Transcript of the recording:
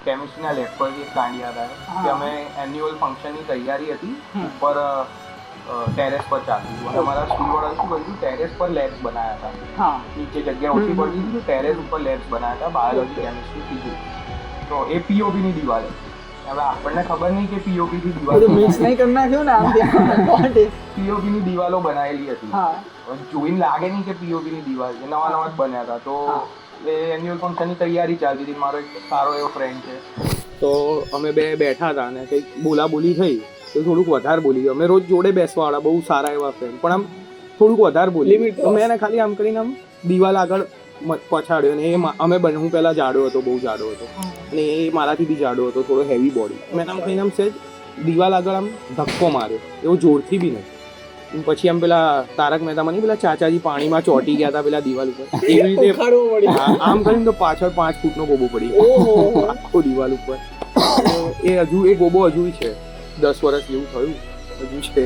કેમિસ્ટ્રીના lab પર એક કાંડ યાદ આવ્યો કે અમે એન્યુઅલ ફંક્શનની તૈયારી હતી ઉપર ટેરેસ પર ચાલતી હતી અને અમારા સ્કૂલવાળા શું કર્યું ટેરેસ પર લેબ્સ બનાવ્યા હતા. નીચે જગ્યા ઓછી પડતી હતી તો ટેરેસ ઉપર લેબ્સ બનાવ્યા હતા બાયોલોજી, કેમિસ્ટ્રી, ફિઝિક્સ. તો એ પીઓપીની દિવાલ હવે આપણને ખબર નહીં કે પીઓપી ની દિવાલ મિક્સ નહીં કરી નાખ્યું ને આમ પીઓપી ની દિવાલો બનાવેલી હતી. જોઈને લાગે નહીં કે પીઓપી ની દિવાલ છે, નવા નવા જ બન્યા હતા. તો એ એન્યુઅલ ફંક્શનની તૈયારી ચાલતી હતી. મારો એક સારો એવો ફ્રેન્ડ છે તો અમે બે બેઠા હતા અને કંઈક બોલાબોલી થઈ તો થોડુંક વધારે બોલી ગયો. અમે રોજ જોડે બેસવાવાળા બહુ સારા એવા ફ્રેન્ડ પણ આમ થોડુંક વધારે બોલી તો મેં એને ખાલી આમ કરીને આમ દિવાલ આગળ પછાડ્યો ને એ અમે હું પહેલાં જાડો હતો, બહુ જાડો હતો અને એ મારાથી બી જાડો હતો, થોડો હેવી બોડી. મેં આમ કહીને આમ સહેજ દિવાલ આગળ આમ ધક્કો માર્યો, એવો જોરથી બી નહીં. પછી આમ પેલા તારક મહેતામાં નહીં પેલા ચાચાજી પાણીમાં ચોંટી ગયા હતા પેલા દિવાલ ઉપર, એવી રીતે આમ કરીને તો પાછળ 5 ફૂટનો ગોબો પડી આખો દિવાલ ઉપર. એ હજુ એ ગોબો હજુ છે, 10 વર્ષ જેવું થયું હજુ છે.